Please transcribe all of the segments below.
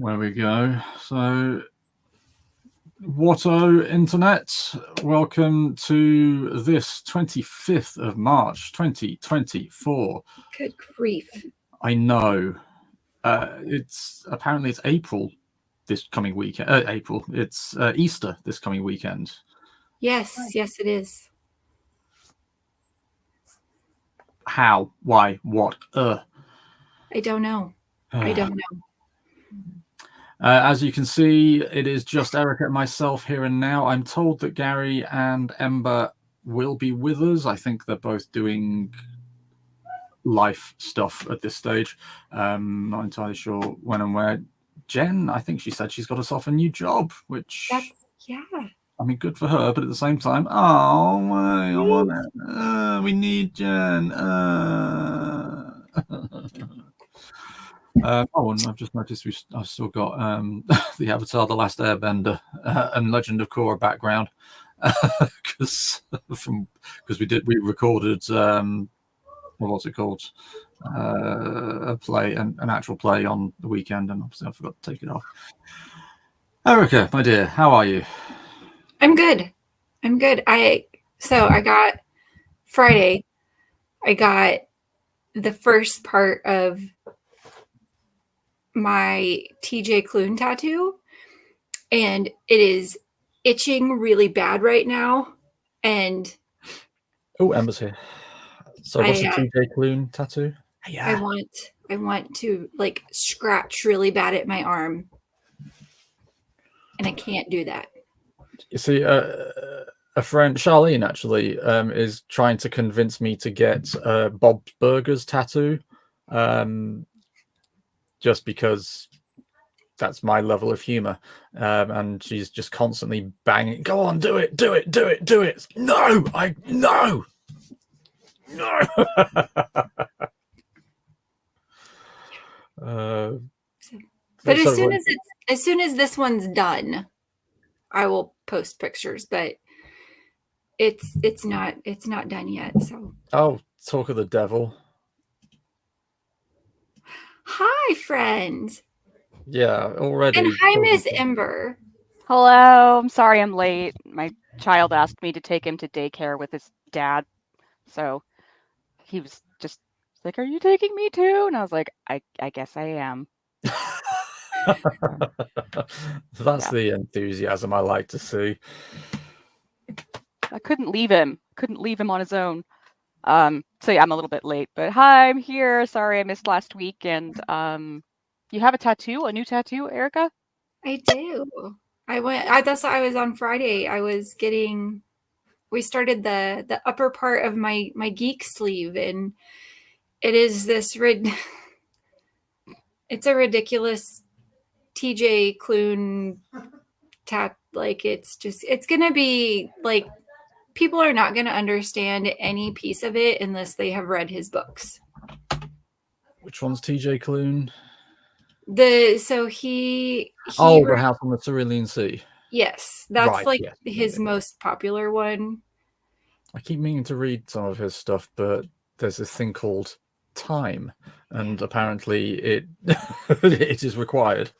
Where we go. So, Watto Internet, welcome to this 25th of March 2024. Good grief. I know. It's April this coming weekend. It's Easter this coming weekend. Yes, it is. How? Why? What? I don't know. I don't know. As you can see, it is just Erica and myself here and now. I'm told that Gary and Ember will be with us. I think they're both doing life stuff at this stage. Not entirely sure when and where. Jen, I think she said she's got herself a new job, which yeah. I mean, good for her, but at the same time, I want it. We need Jen. And I've just noticed I've still got the Avatar: The Last Airbender and Legend of Korra background because we recorded what's it called, an actual play on the weekend, and obviously I forgot to take it off. Erica, my dear, how are you? I'm good. I got Friday. I got the first part of my TJ Klune tattoo, and it is itching really bad right now. And Ember's here. So what's the TJ Klune tattoo? Yeah. I want to like scratch really bad at my arm, and I can't do that. You see, a friend, Charlene, actually, is trying to convince me to get Bob's Burgers tattoo, just because that's my level of humor, and she's just constantly banging. Go on, do it. No. But as soon as this one's done, I will post pictures. But it's not done yet. So talk of the devil. Hi, friend. Yeah, already. And hi, Miss Ember. Hello. I'm sorry I'm late. My child asked me to take him to daycare with his dad. So he was just like, "Are you taking me too?" And I was like, I guess I am. That's the enthusiasm I like to see. I couldn't leave him on his own. So yeah, I'm a little bit late, but hi, I'm here. Sorry I missed last week. And you have a new tattoo, Erica? I do. That's why I was on Friday. We started the upper part of my geek sleeve, and it is this it's a ridiculous TJ Klune tat. Like it's gonna be like, people are not gonna understand any piece of it unless they have read his books. Which one's TJ Klune? The House on the Cerulean Sea. Yes, that's his most popular one. I keep meaning to read some of his stuff, but there's this thing called time, and apparently it it is required.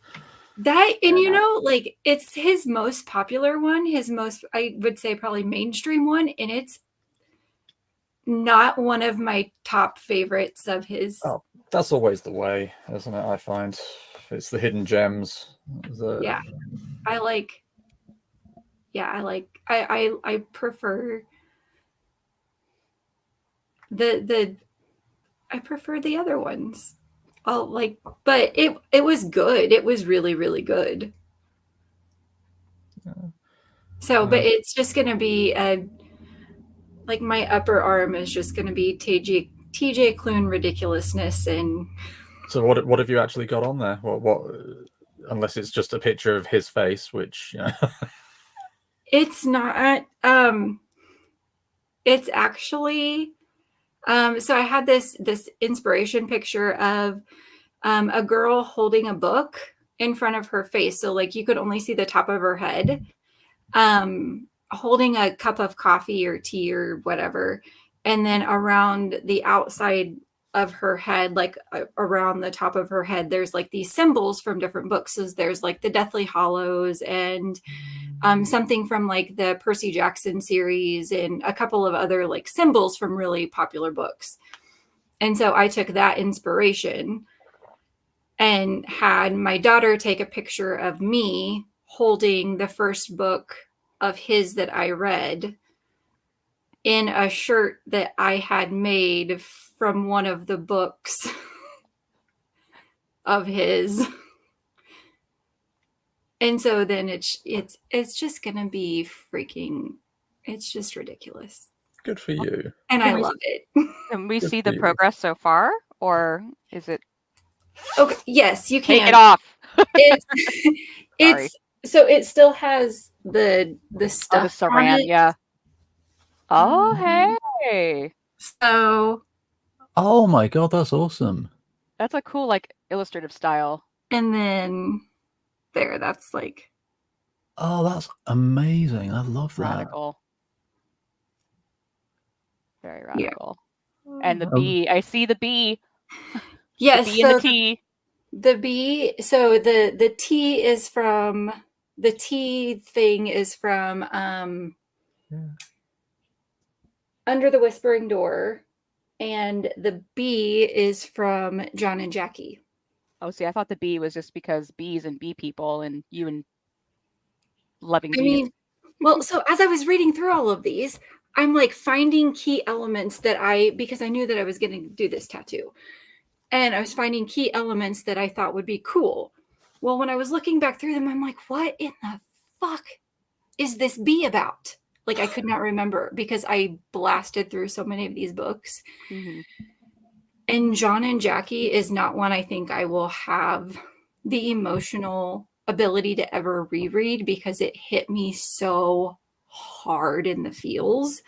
That, and like, it's his most popular one, I would say probably mainstream one, and it's not one of my top favorites of his. Oh, that's always the way, isn't it? I find it's the hidden gems. I prefer I prefer the other ones. But it was good. It was really, really good. So, but it's just going to be like, my upper arm is just going to be TJ Klune ridiculousness. And so what have you actually got on there? What unless it's just a picture of his face, which it's not. It's actually so I had this inspiration picture of a girl holding a book in front of her face, so like you could only see the top of her head, holding a cup of coffee or tea or whatever, and then around the outside of her head, like around the top of her head, there's like these symbols from different books. So there's like the Deathly Hollows and something from like the Percy Jackson series and a couple of other like symbols from really popular books. And so I took that inspiration and had my daughter take a picture of me holding the first book of his that I read in a shirt that I had made from one of the books of his. And so then it's just gonna be freaking, it's just ridiculous. Good for you. And I love it. Can we Good see for the you. progress so far, or is it Okay, yes, you take can. it off? It's Sorry. it's so it still has the Oh, the stuff on saran, it. yeah. Oh, Mhm. hey. So, Oh my god, that's awesome. That's a cool, like, illustrative style. and then there, that's like, Oh, that's amazing. I love that. Radical. Very Yeah. radical. And the Um, bee. I see the bee. yes. The bee and So the tea. the B, so the T is from, the T thing is from Yeah. Under the Whispering Door, and the B is from John and Jackie. Oh, see, I thought the bee was just because bees and bee people and you and loving I bees. mean, well, so as I was reading through all of these, I'm like finding key elements that because I knew that I was going to do this tattoo. And I was finding key elements that I thought would be cool. Well, when I was looking back through them, I'm like, what in the fuck is this bee about? Like, I could not remember because I blasted through so many of these books. Mhm. And John and Jackie is not one I think I will have the emotional ability to ever reread because it hit me so hard in the feels.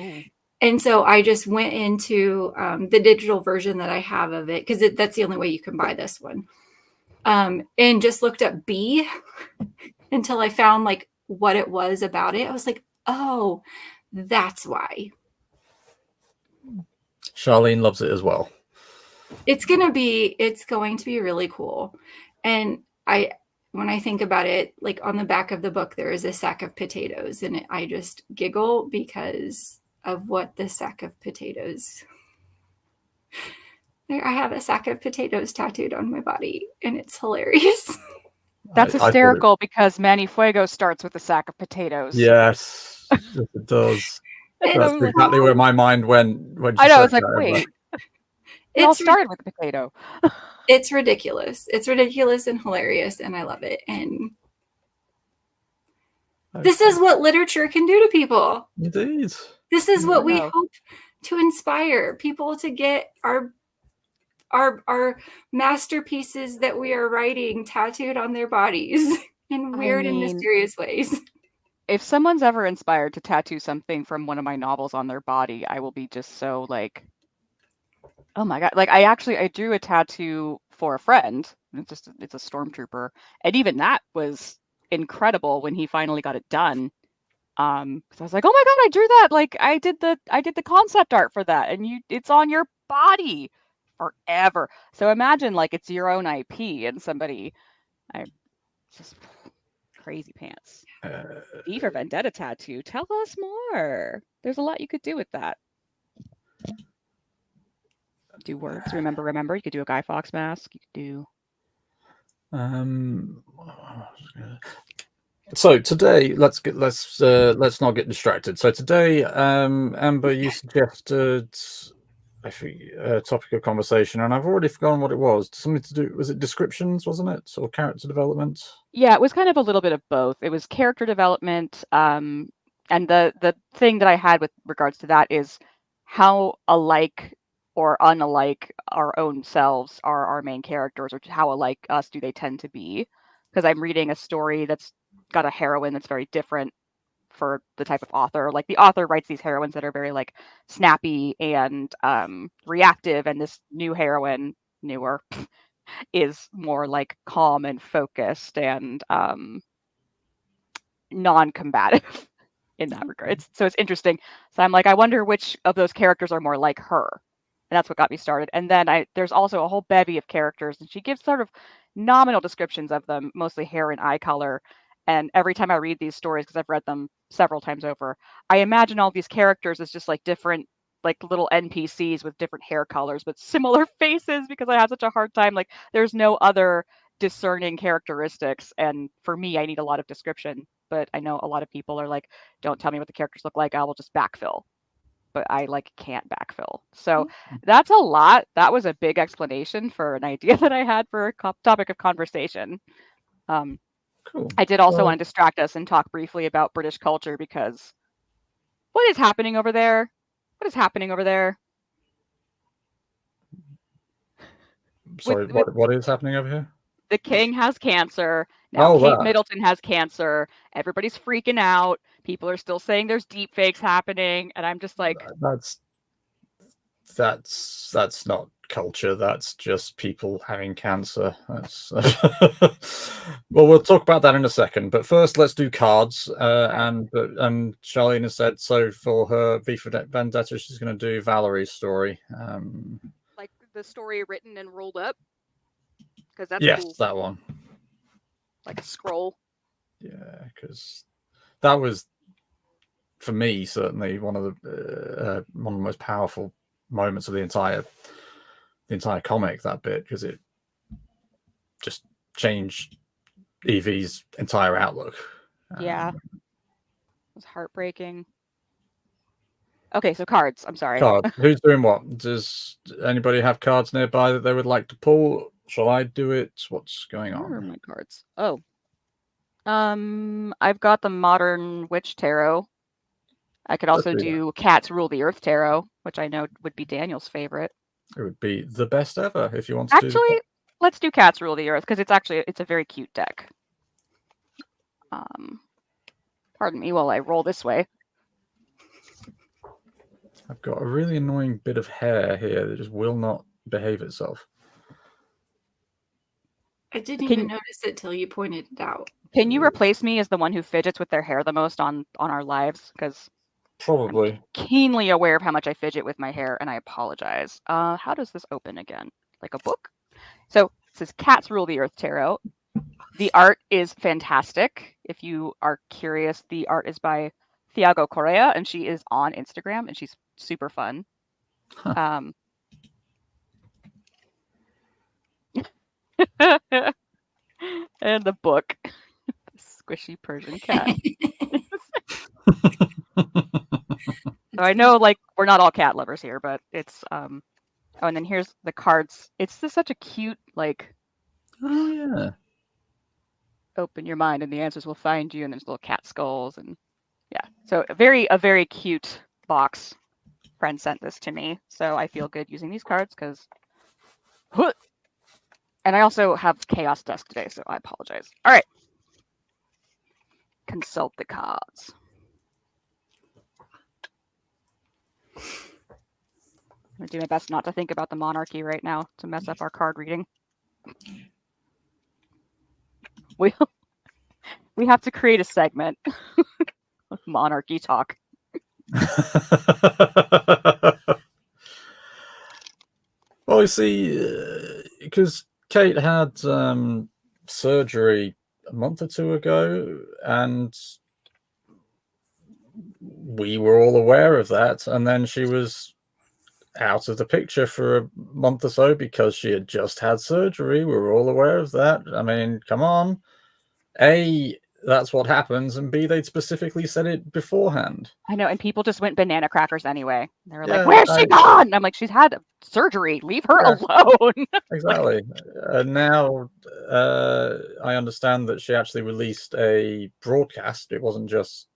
Ooh. And so I just went into the digital version that I have of it because that's the only way you can buy this one. And just looked up B until I found like what it was about it. I was like, oh, that's why. Charlene loves it as well. It's going to be really cool. And when I think about it, like on the back of the book, there is a sack of potatoes, and I just giggle because of what the sack of potatoes. There, I have a sack of potatoes tattooed on my body, and it's hilarious. That's I thought it- hysterical because Manny Fuego starts with a sack of potatoes. Yes, yes, it does. And That's like, exactly where my mind went when she I know, I said was like, that, wait. It all it's started with the potato. it's ridiculous. It's ridiculous and hilarious, and I love it. And this is what literature can do to people. Indeed. This is what we Wow. hope to inspire people to get our masterpieces that we are writing tattooed on their bodies in weird and mean, mysterious ways. If someone's ever inspired to tattoo something from one of my novels on their body, I will be just so like, oh my God. Like I drew a tattoo for a friend. It's a stormtrooper. And even that was incredible when he finally got it done. 'Cause I was like, oh my God, I drew that. Like I did the concept art for that, and it's on your body forever. So imagine like it's your own IP and just crazy pants. V for Vendetta tattoo. Tell us more. There's a lot you could do with that. Do words. Remember. You could do a Guy Fawkes mask. You could do. So today, let's not get distracted. So today, Amber, you suggested a topic of conversation, and I've already forgotten what it was. Something to do, was it descriptions, wasn't it, or character development? Yeah, it was kind of a little bit of both. It was character development, and the thing that I had with regards to that is how alike or unalike our own selves are our main characters, or how alike us do they tend to be. Because I'm reading a story that's got a heroine that's very different for the type of author. Like the author writes these heroines that are very like snappy and reactive, and this new heroine, newer, is more like calm and focused and non-combative in that regard. So it's interesting. So I'm like, I wonder which of those characters are more like her. and that's what got me started. And then there's also a whole bevy of characters, and she gives sort of nominal descriptions of them, mostly hair and eye color. And every time I read these stories, because I've read them several times over, I imagine all these characters as just like different, like little NPCs with different hair colors, but similar faces, because I have such a hard time. Like, there's no other discerning characteristics. And for me, I need a lot of description. But I know a lot of people are like, don't tell me what the characters look like. I will just backfill. But I like can't backfill. So that's a lot. That was a big explanation for an idea that I had for a topic of conversation. Cool. I did also Well, want to distract us and talk briefly about British culture, because what is happening over there? What is happening over there? sorry, what is happening over here? The king has cancer. Now Oh, Kate that. Middleton has cancer. Everybody's freaking out. People are still saying there's deep fakes happening. And I'm just like, That's not culture. That's just people having cancer. That's well, we'll talk about that in a second. But first, let's do cards. And Charlene has said so for her V for Vendetta, she's going to do Valerie's story. like the story written and rolled up, because that's yes, cool. that one. Like a scroll. Yeah, because that was, for me, certainly one of the most powerful moments of the entire comic, that bit, because it just changed Evie's entire outlook. Yeah. It was heartbreaking. Okay, so cards. I'm sorry. Cards. Who's doing what? Does anybody have cards nearby that they would like to pull? Shall I do it? What's going Where are on? my cards? Oh. I've got the Modern Witch Tarot. I could also do Cats Rule the Earth Tarot, which I know would be Daniel's favorite. It would be the best ever if you want to Actually, let's do Cats Rule the Earth, because it's a very cute deck. Pardon me while I roll this way. I've got a really annoying bit of hair here that just will not behave itself. I didn't even notice it till you pointed it out. Can you replace me as the one who fidgets with their hair the most on our lives? Because probably. I'm keenly aware of how much I fidget with my hair, and I apologize. How does this open again? Like a book? So it says Cats Rule the Earth Tarot. The art is fantastic. If you are curious, the art is by Thiago Correa, and she is on Instagram, and she's super fun. Huh. And the book, the squishy Persian cat. So I know, like, we're not all cat lovers here, but it's oh, and then here's the cards. It's just such a cute, like, oh yeah, open your mind and the answers will find you, and there's little cat skulls, and yeah, so a very cute box. Friend sent this to me, so I feel good using these cards because. And I also have Chaos Desk today, so I apologize. All right. Consult the cards. I'm going to do my best not to think about the monarchy right now to mess up our card reading. We have to create a segment of monarchy talk. Well, you see, because Kate had surgery a month or two ago, and we were all aware of that. And then she was out of the picture for a month or so because she had just had surgery. We were all aware of that. I mean, come on. A, that's what happens, and B, they'd specifically said it beforehand. I know, and people just went banana crackers anyway. They were like, "Where's she gone?" And I'm like, "She's had surgery. Leave her alone." Exactly. Now I understand that she actually released a broadcast. It wasn't just,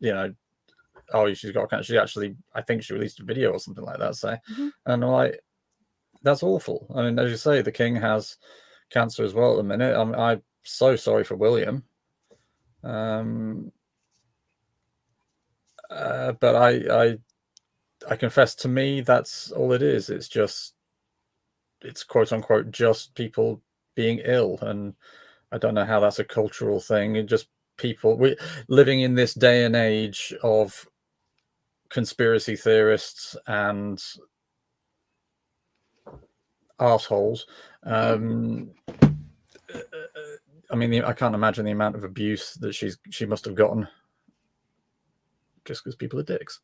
oh, she's got cancer. She actually, I think she released a video or something like that. So, and I'm like, that's awful. I mean, as you say, the king has cancer as well at the minute. I'm so sorry for William. But I confess, to me, that's all it is. It's quote unquote just people being ill, and I don't know how that's a cultural thing. It just people living in this day and age of conspiracy theorists and assholes. I mean, I can't imagine the amount of abuse that she must have gotten just because people are dicks.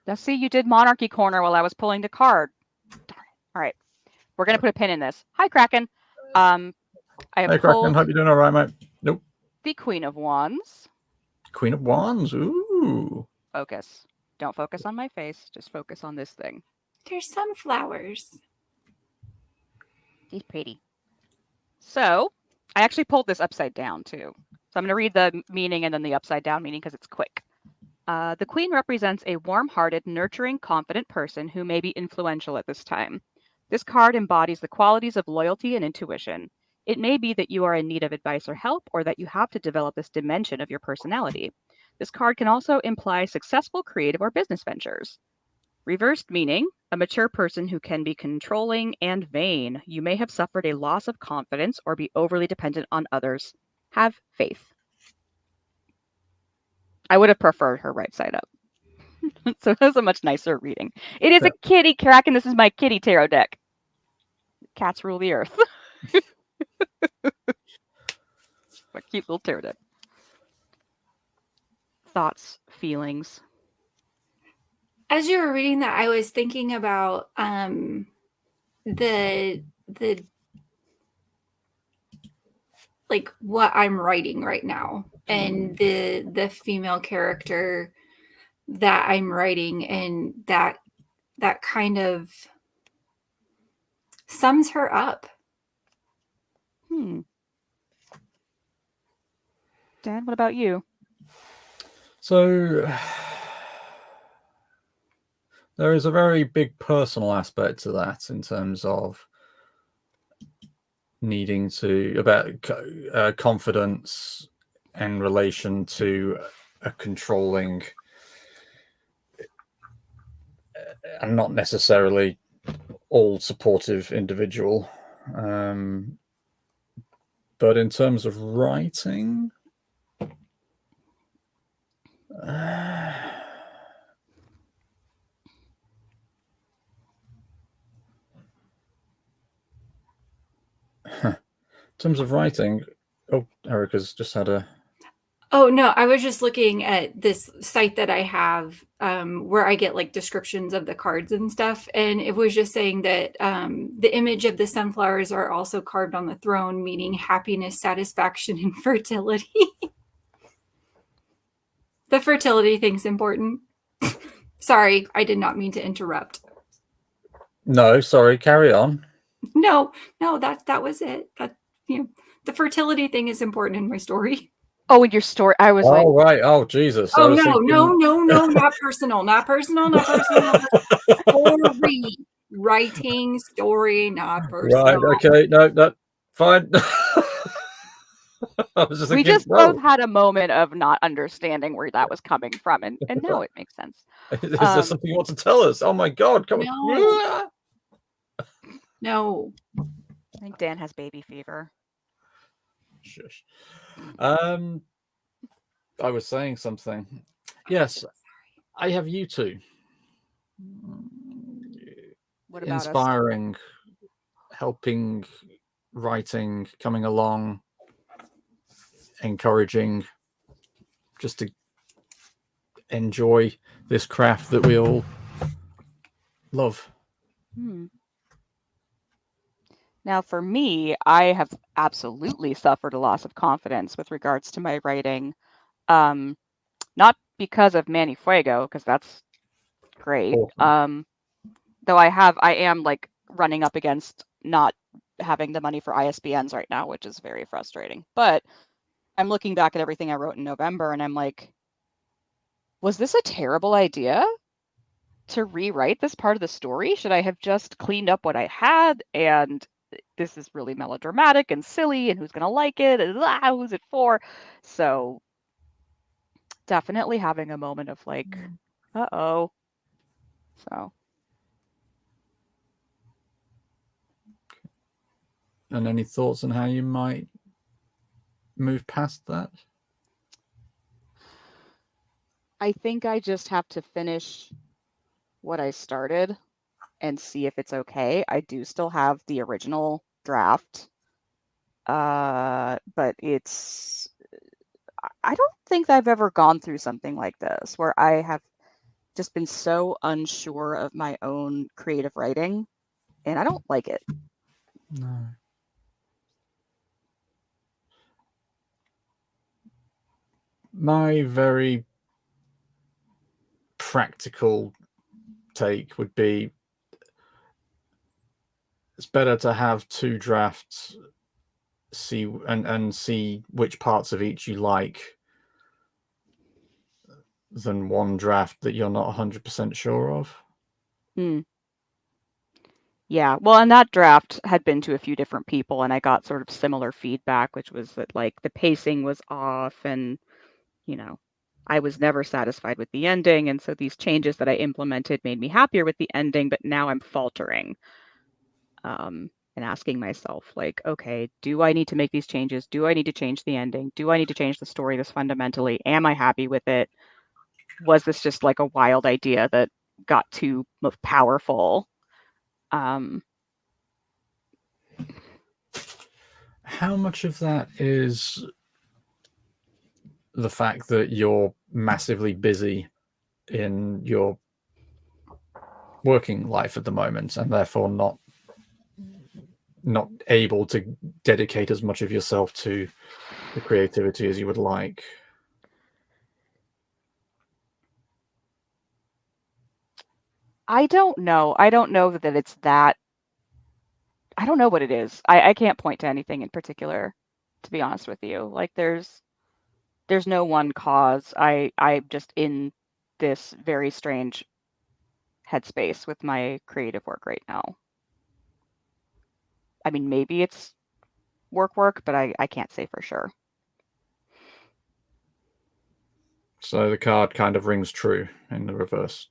Now, see, you did Monarchy Corner while I was pulling the card. Darn it. All right. We're going to put a pin in this. Hi, Kraken. I have Hey, pulled Kraken, hope you're doing all right, mate. Nope. the Queen of Wands. Queen of Wands. Ooh. Focus. Don't focus on my face. Just focus on this thing. There's sunflowers. He's pretty. So, I actually pulled this upside down, too. So I'm going to read the meaning and then the upside down meaning because it's quick. The Queen represents a warm-hearted, nurturing, confident person who may be influential at this time. This card embodies the qualities of loyalty and intuition. It may be that you are in need of advice or help, or that you have to develop this dimension of your personality. This card can also imply successful creative or business ventures. Reversed meaning, a mature person who can be controlling and vain. You may have suffered a loss of confidence or be overly dependent on others. Have faith. I would have preferred her right side up. So it was a much nicer reading. It is a kitty, Kraken. This is my kitty tarot deck. Cats rule the earth. My cute little tarot deck. Thoughts, feelings. As you were reading that, I was thinking about the like what I'm writing right now and the female character that I'm writing, and that kind of sums her up. Dan, what about you? So there is a very big personal aspect to that in terms of needing to, about confidence in relation to a controlling and not necessarily all supportive individual. But in terms of writing, in terms of writing, oh, Erica's just had a... Oh, no, I was just looking at this site that I have where I get like descriptions of the cards and stuff. And it was just saying that the image of the sunflowers are also carved on the throne, meaning happiness, satisfaction, and fertility. The fertility thing's important. Sorry, I did not mean to interrupt. No, sorry, carry on. No, that was it. That, you know, the fertility thing is important in my story. Oh, in your story, I was like, right. Oh, Jesus. Oh, no, not personal, not personal. Story, writing, story, not personal. Right, okay, no, fine. We just both had a moment of not understanding where that was coming from, and now it makes sense. Is there something you want to tell us? Oh my God, come on. No. I think Dan has baby fever. Shush. I was saying something. Yes, I have you two. What about inspiring, helping, writing, coming along, encouraging, just to enjoy this craft that we all love. Now, for me, I have absolutely suffered a loss of confidence with regards to my writing. Not because of Manny Fuego, because that's great. Though I am like running up against not having the money for ISBNs right now, which is very frustrating. But I'm looking back at everything I wrote in November, and I'm like, was this a terrible idea to rewrite this part of the story? Should I have just cleaned up what I had? And this is really melodramatic and silly, and who's going to like it? And who's it for? So definitely having a moment of like, uh-oh. So. And any thoughts on how you might move past that? I think I just have to finish what I started and see if it's okay. I do still have the original draft, but it's I don't think I've ever gone through something like this where I have just been so unsure of my own creative writing, and I don't like it. No. My very practical take would be it's better to have two drafts, see and see which parts of each you like, than one draft that you're not 100% sure of. Yeah, well, and that draft had been to a few different people, and I got sort of similar feedback, which was that like the pacing was off, and you know, I was never satisfied with the ending, and so these changes that I implemented made me happier with the ending, but now I'm faltering. And asking myself, like, okay, do I need to make these changes? Do I need to change the ending? Do I need to change the story this fundamentally? Am I happy with it? Was this just like a wild idea that got too powerful? How much of that is the fact that you're massively busy in your working life at the moment and therefore not able to dedicate as much of yourself to the creativity as you would like? I don't know. I don't know that it's that. I don't know what it is. I can't point to anything in particular, to be honest with you. Like there's no one cause. I'm just in this very strange headspace with my creative work right now. I mean, maybe it's work, but I can't say for sure. So the card kind of rings true in the reverse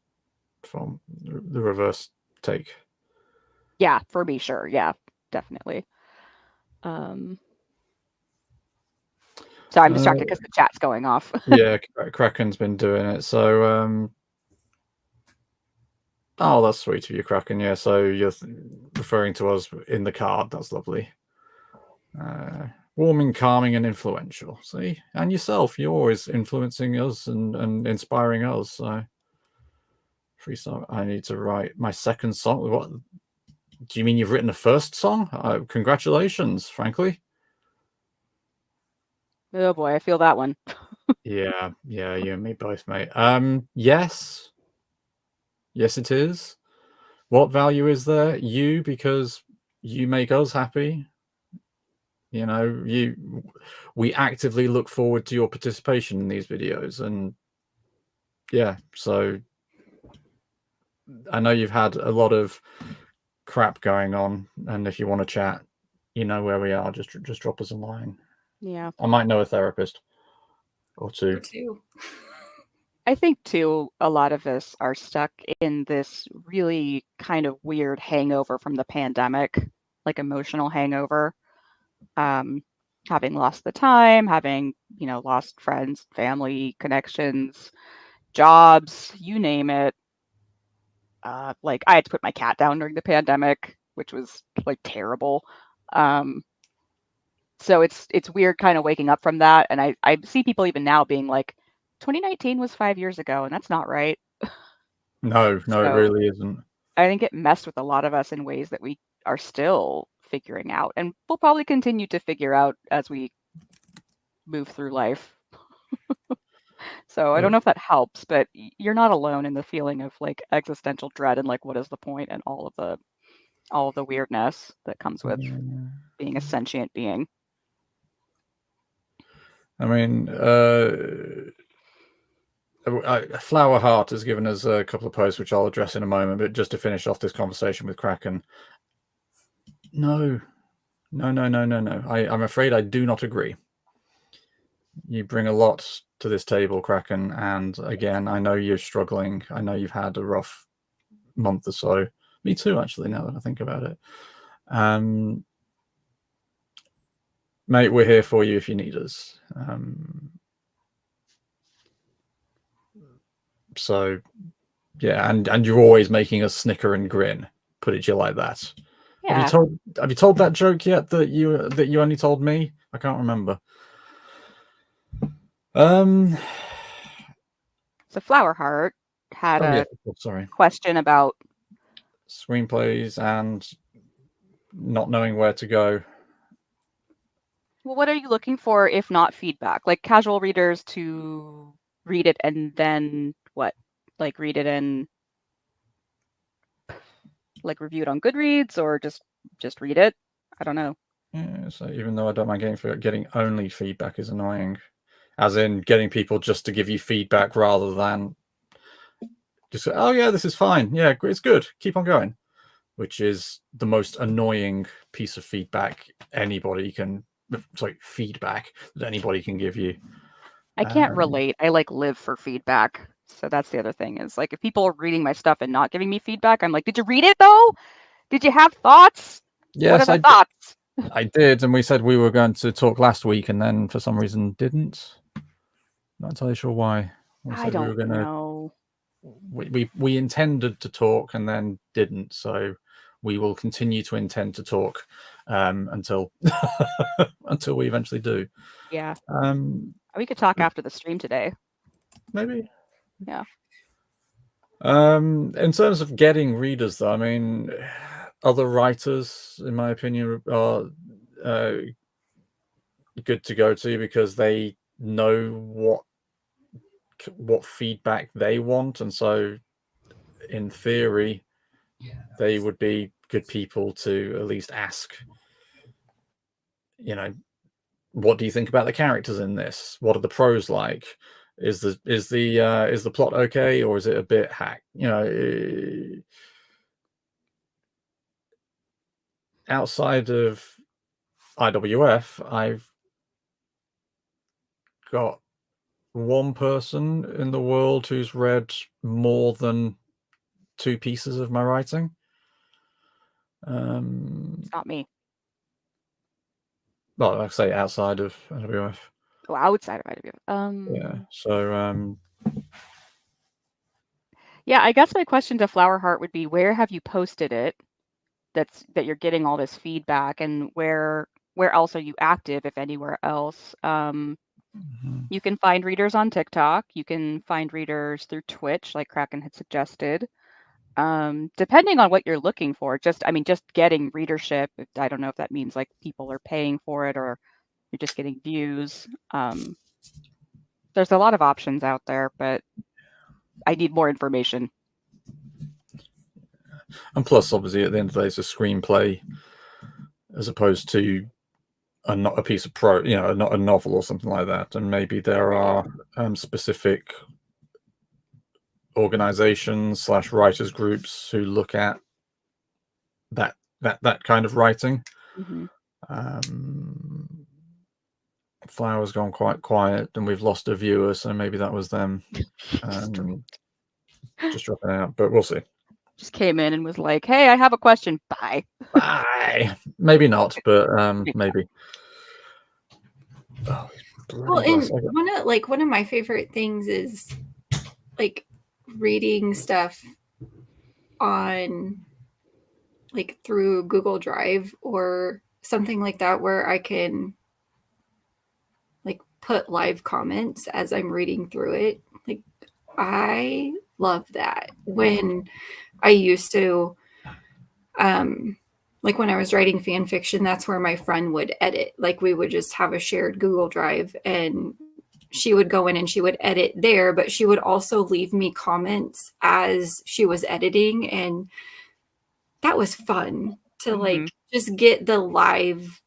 form, the reverse take. Yeah, for me, sure. Yeah, definitely. So I'm distracted because the chat's going off. Yeah, Kraken's been doing it. So, oh, that's sweet of you, Kraken. Yeah, so you're referring to us in the card. That's lovely. Warming, calming, and influential. See, and yourself, you're always influencing us and inspiring us. So, free song. I need to write my second song. What do you mean? You've written a first song? Congratulations, frankly. Oh boy, I feel that one. Yeah, you and me both, mate. Yes, it is. What value is there? You, because you make us happy. You know, we actively look forward to your participation in these videos, and yeah, so I know you've had a lot of crap going on, and if you want to chat, you know where we are. Just drop us a line. Yeah. I might know a therapist or two. I think too, a lot of us are stuck in this really kind of weird hangover from the pandemic, like emotional hangover. Having lost the time, having, lost friends, family, connections, jobs, you name it. Like I had to put my cat down during the pandemic, which was like terrible. So it's weird kind of waking up from that. And I see people even now being like, 2019 was 5 years ago, and that's not right. No, it So really isn't. I think it messed with a lot of us in ways that we are still figuring out, and we'll probably continue to figure out as we move through life. So I don't know if that helps, but you're not alone in the feeling of like existential dread and like what is the point and all of the weirdness that comes with being a sentient being. I mean, Flower Heart has given us a couple of posts, which I'll address in a moment. But just to finish off this conversation with Kraken, no. I'm afraid I do not agree. You bring a lot to this table, Kraken, and again, I know you're struggling. I know you've had a rough month or so. Me too, actually. Now that I think about it, mate, we're here for you if you need us. So, yeah, and you're always making us snicker and grin. put it to you like that. Yeah. Have you told that joke yet that you only told me? I can't remember. So Flowerheart had a sorry. question about Screenplays and not knowing where to go. well, what are you looking for if not feedback? Like casual readers to read it and then what? Like read it and like review it on Goodreads or just read it? I don't know. Yeah, so even though I don't mind getting only feedback is annoying. As in getting people just to give you feedback rather than just say, oh yeah, this is fine. Yeah, it's good. Keep on going. Which is the most annoying piece of feedback feedback that anybody can give you. I can't relate. I like live for feedback. So that's the other thing is like if people are reading my stuff and not giving me feedback, I'm like, did you read it though? Did you have thoughts? Yes, what are the thoughts? I did, and we said we were going to talk last week, and then for some reason didn't. Not entirely sure why. I don't know. We intended to talk and then didn't, so we will continue to intend to talk until until we eventually do. Yeah. We could talk after the stream today. Maybe. Yeah. In terms of getting readers, though, I mean, other writers, in my opinion, are good to go to because they know what feedback they want, and so in theory they would be good people to at least ask, what do you think about the characters in this? What are the prose like? Is the plot okay, or is it a bit hack? Outside of IWF, I've got one person in the world who's read more than 2 pieces of my writing. It's not me. Well, like I say, outside of IWF. Oh, outside of IWF. Yeah. So yeah, I guess my question to Flowerheart would be, where have you posted it? That you're getting all this feedback, and where else are you active, if anywhere else? You can find readers on TikTok. You can find readers through Twitch, like Kraken had suggested. Depending on what you're looking for, just getting readership. I don't know if that means like people are paying for it or you're just getting views. There's a lot of options out there, but I need more information. And plus, obviously, at the end of the day, it's a screenplay as opposed to not a piece of not a novel or something like that. And maybe there are specific organizations / writers groups who look at that kind of writing. Flower's gone quite quiet, and we've lost a viewer, so maybe that was them just dropping out. But we'll see. Just came in and was like, "Hey, I have a question. Bye." Bye. Maybe not, but maybe. Oh, well, and one of my favorite things is like reading stuff on like through Google Drive or something like that, where I can like put live comments as I'm reading through it. Like I love that. When I used to like when I was writing fan fiction, that's where my friend would edit. Like we would just have a shared Google Drive, and she would go in and she would edit there, but she would also leave me comments as she was editing. And that was fun to like just get the live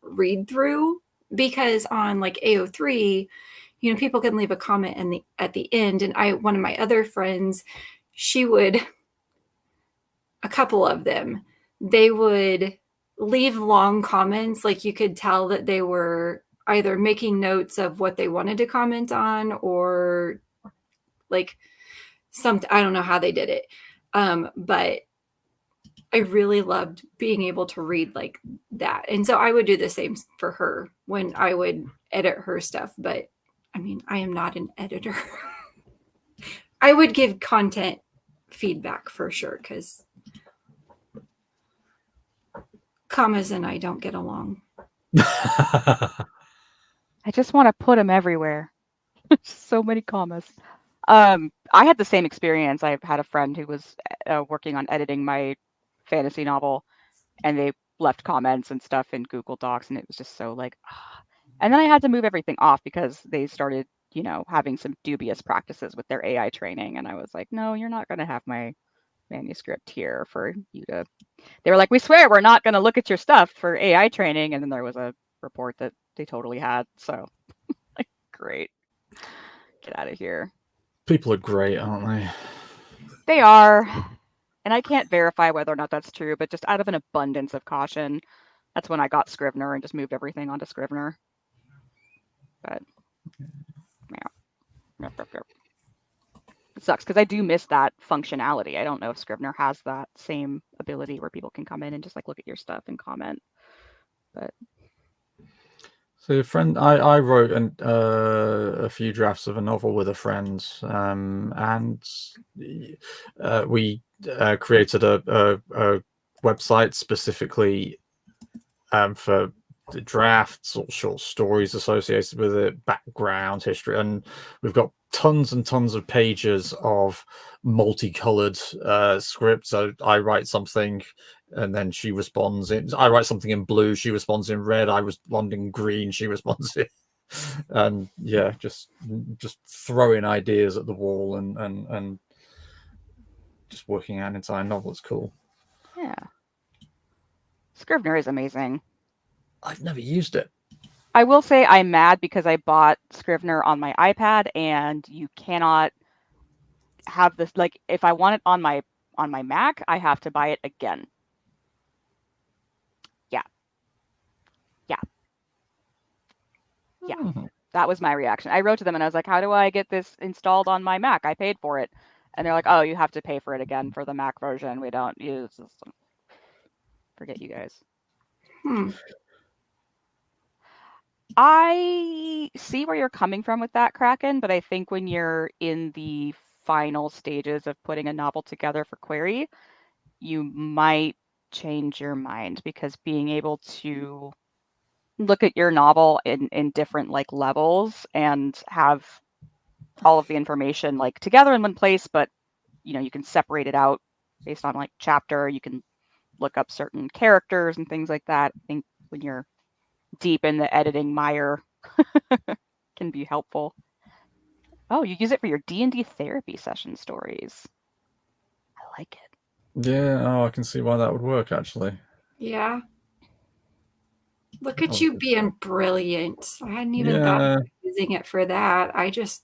read through, because on like AO3, people can leave a comment at the end. And one of my other friends, a couple of them, they would leave long comments. Like you could tell that they were either making notes of what they wanted to comment on, or like something. I don't know how they did it. But I really loved being able to read like that. And so I would do the same for her when I would edit her stuff. But I mean, I am not an editor. I would give content feedback for sure, because Commas and I don't get along. I just want to put them everywhere. So many commas. I had the same experience. I had a friend who was working on editing my fantasy novel, and they left comments and stuff in Google Docs, and it was just so like, and then I had to move everything off because they started, having some dubious practices with their AI training, and I was like, no, you're not going to have my manuscript here for you to. They were like, we swear we're not going to look at your stuff for AI training, and then there was a report that they totally had. So, like, great, get out of here. People are great, aren't they? They are, and I can't verify whether or not that's true, but just out of an abundance of caution, that's when I got Scrivener and just moved everything onto Scrivener. But yeah, it sucks because I do miss that functionality. I don't know if Scrivener has that same ability where people can come in and just like look at your stuff and comment. But so, your friend, I wrote a few drafts of a novel with a friend, and we created a website specifically for the drafts or short stories associated with it, background history, and we've got tons and tons of pages of multicolored script. So I write something and then she responds in, I write something in blue, she responds in red, I respond in green, she responds in, and yeah, just throwing ideas at the wall and just working out an entire novel. It's cool. Yeah, Scrivener is amazing. I've never used it. I will say I'm mad because I bought Scrivener on my iPad and you cannot have this, like, if I want it on my Mac, I have to buy it again. Yeah. That was my reaction. I wrote to them and I was like, how do I get this installed on my Mac? I paid for it. And they're like, oh, you have to pay for it again for the Mac version. We don't use this. Forget you guys. I see where you're coming from with that, Kraken, but I think when you're in the final stages of putting a novel together for Query, you might change your mind, because being able to look at your novel in different like levels and have all of the information like together in one place, but you can separate it out based on like chapter. You can look up certain characters and things like that. I think when you're deep in the editing mire can be helpful. Oh, you use it for your D&D therapy session stories. I like it. Yeah, oh, I can see why that would work, actually. Yeah. Look at you being brilliant. I hadn't even thought of using it for that. I just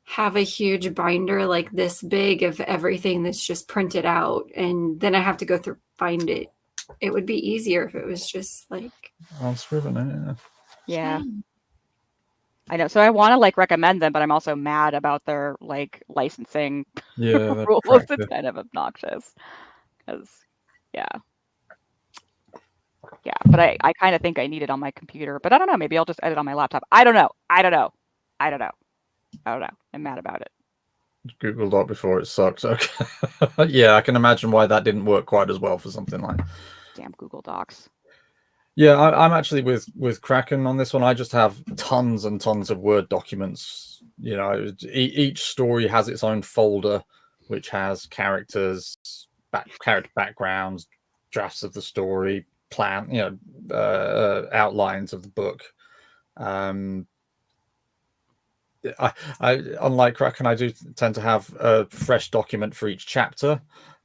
have a huge binder like this big of everything that's just printed out, and then I have to go through find it. It would be easier if it was just like on Scrivener. Yeah. I know. So I want to like recommend them, but I'm also mad about their like licensing rules. It's kind of obnoxious because, yeah, but I kind of think I need it on my computer, but I don't know. Maybe I'll just edit on my laptop. I don't know. I'm mad about it. Google Doc before it sucks. Okay. Yeah, I can imagine why that didn't work quite as well for something like. Damn Google Docs. Yeah, I'm actually with Kraken on this one. I just have tons and tons of Word documents. Each story has its own folder, which has characters, character backgrounds, drafts of the story, plan, outlines of the book. I unlike Kraken, I do tend to have a fresh document for each chapter,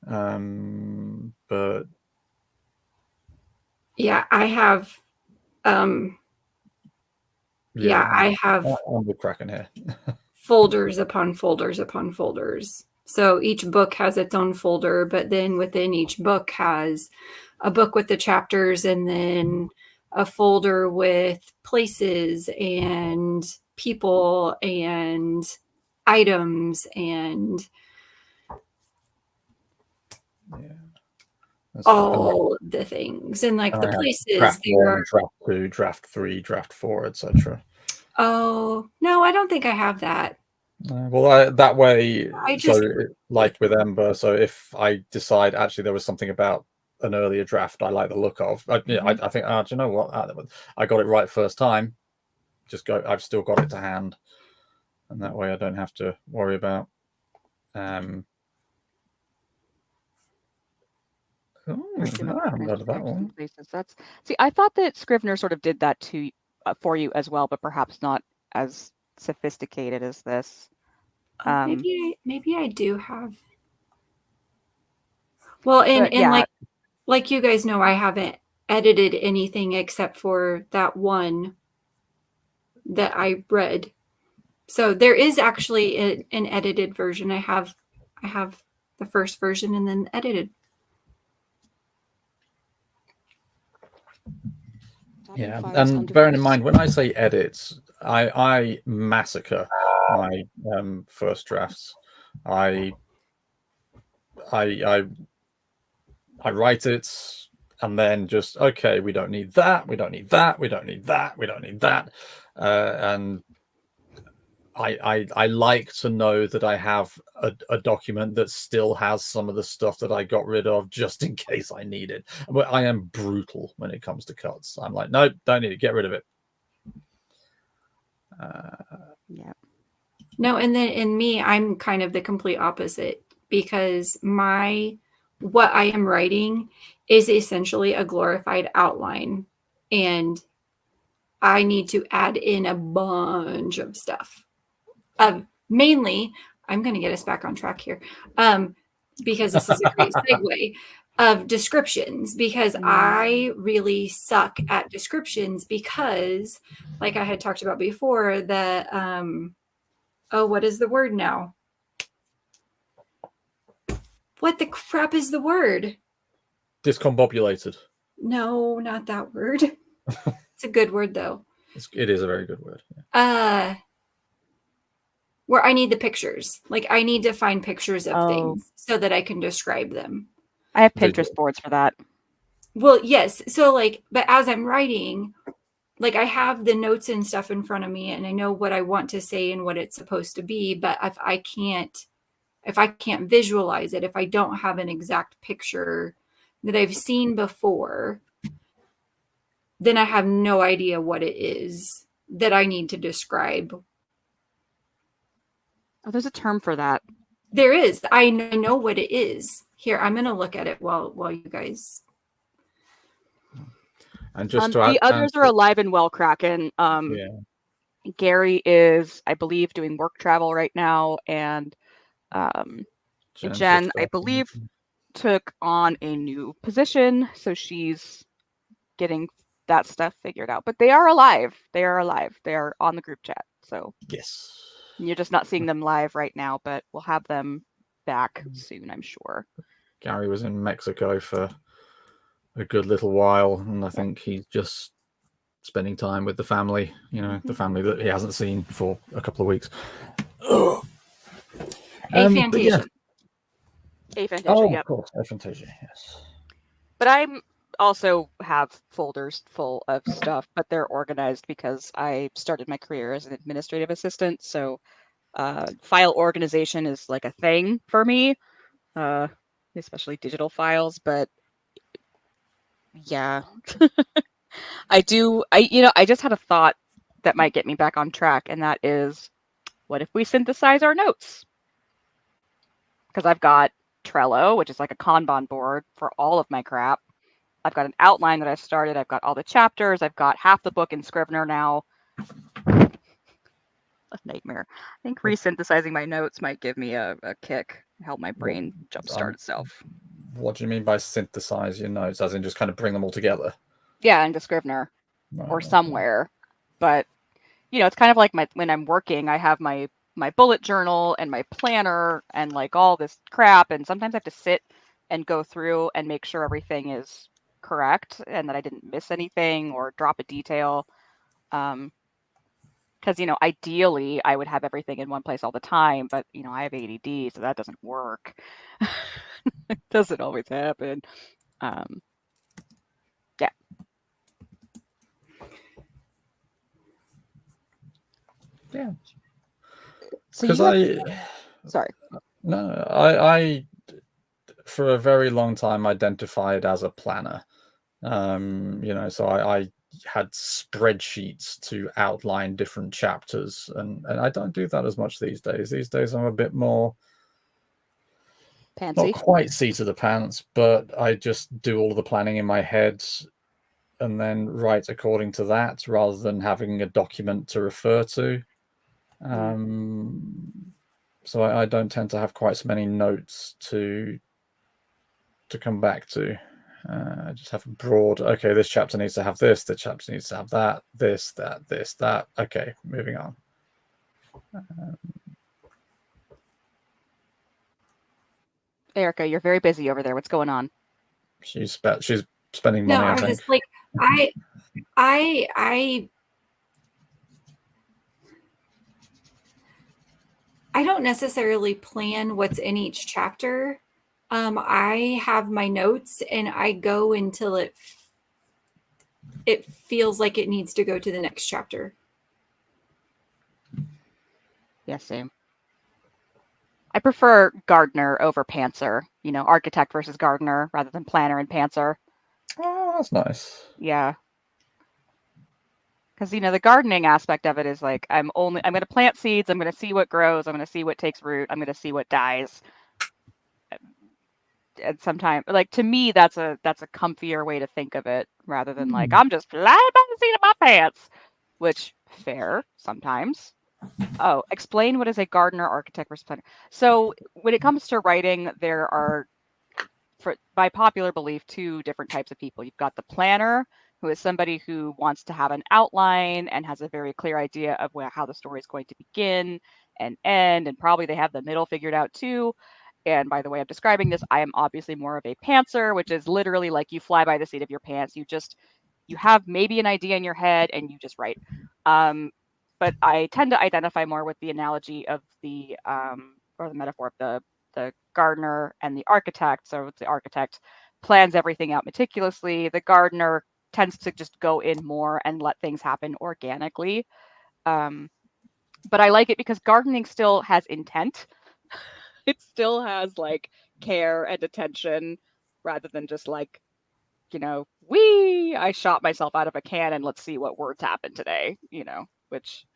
but. Yeah, I have. I have. I'm with Kraken here. Folders upon folders upon folders. So each book has its own folder, but then within each book has a book with the chapters, and then a folder with places and people and items and all the things, and like the places. Draft 1, draft 2, draft 3, draft 4, etc. Oh no, I don't think I have that. Well, that way, like with Ember. So if I decide actually there was something about an earlier draft I like the look of. I think, do you know what? I got it right first time. I've still got it to hand, and that way I don't have to worry about. I haven't heard of that one. See, I thought that Scrivener sort of did that for you as well, but perhaps not as sophisticated as this. Maybe I do have. Well, and like you guys know, I haven't edited anything except for that one that I read. So there is actually an edited version. I have the first version and then edited. Yeah, and bearing in mind when I say edits, I massacre my first drafts. I write it and then just, okay, we don't need that, we don't need that, we don't need that, we don't need that, and I like to know that I have a document that still has some of the stuff that I got rid of just in case I need it. But I am brutal when it comes to cuts. I'm like, no, don't need it. Get rid of it. Yeah. No, and then in me, I'm kind of the complete opposite because what I am writing is essentially a glorified outline, and I need to add in a bunch of stuff. Mainly, I'm going to get us back on track here, because this is a great segue of descriptions, because I really suck at descriptions because, like I had talked about before, what is the word now? What the crap is the word? Discombobulated. No, not that word. It's a good word, though. It is a very good word. Yeah. Where I need the pictures. Like, I need to find pictures of things so that I can describe them. I have Pinterest boards for that. Well, yes. So, but as I'm writing, I have the notes and stuff in front of me, and I know what I want to say and what it's supposed to be. But if I can't visualize it, if I don't have an exact picture that I've seen before, then I have no idea what it is that I need to describe. Oh, there's a term for that. There is. I know what it is. Here, I'm going to look at it while you guys. And just the others are alive and well, Kraken. Gary is, I believe, doing work travel right now, and Jen, I believe, took on a new position, so she's getting that stuff figured out. But they are alive. They are on the group chat. So yes. You're just not seeing them live right now, but we'll have them back soon, I'm sure. Gary was in Mexico for a good little while, and I think he's just spending time with the family, the family that he hasn't seen for a couple of weeks. Aphantasia. Aphantasia, oh, yep. Of course, Aphantasia, yes. But I'm also have folders full of stuff, but they're organized because I started my career as an administrative assistant. So file organization is like a thing for me, especially digital files. But yeah, I just had a thought that might get me back on track. And that is, what if we synthesize our notes? Because I've got Trello, which is like a Kanban board for all of my crap. I've got an outline that I started. I've got all the chapters. I've got half the book in Scrivener now. A nightmare. I think resynthesizing my notes might give me a kick, help my brain jumpstart itself. What do you mean by synthesize your notes? As in just kind of bring them all together? Yeah, into Scrivener or somewhere. But, it's kind of like when I'm working, I have my bullet journal and my planner and all this crap. And sometimes I have to sit and go through and make sure everything is correct and that I didn't miss anything or drop a detail. Because, ideally I would have everything in one place all the time, but, I have ADD, so that doesn't work. It doesn't always happen. Yeah. Yeah. So sorry. No, I for a very long time identified as a planner. So I had spreadsheets to outline different chapters, and I don't do that as much these days. These days I'm a bit more not Pansy. quite seat of the pants, but I just do all of the planning in my head and then write according to that rather than having a document to refer to. So I don't tend to have quite so many notes to come back to. I just have a broad, okay, this chapter needs to have this chapter needs to have that, this, that. Okay, moving on. Erica, you're very busy over there. What's going on? She's spending No, money, I I'm think. just like I don't necessarily plan what's in each chapter. I have my notes and I go until it feels like it needs to go to the next chapter. Yeah, same. I prefer gardener over pantser, architect versus gardener rather than planner and pantser. Oh, that's nice. Yeah. Because, the gardening aspect of it is like, I'm going to plant seeds. I'm going to see what grows. I'm going to see what takes root. I'm going to see what dies. And sometimes, like, to me, that's a comfier way to think of it rather than like, I'm just flying by the seat of my pants, which fair sometimes. Oh, explain what is a gardener, architect versus planner. So when it comes to writing, there are, by popular belief, two different types of people. You've got the planner, who is somebody who wants to have an outline and has a very clear idea of how the story is going to begin and end, and probably they have the middle figured out too. And by the way I'm describing this, I am obviously more of a pantser, which is literally like you fly by the seat of your pants. You have maybe an idea in your head and you just write. But I tend to identify more with the analogy of or the metaphor of the gardener and the architect. So the architect plans everything out meticulously. The gardener tends to just go in more and let things happen organically. But I like it because gardening still has intent. It still has like care and attention rather than just like, I shot myself out of a cannon. Let's see what words happen today, which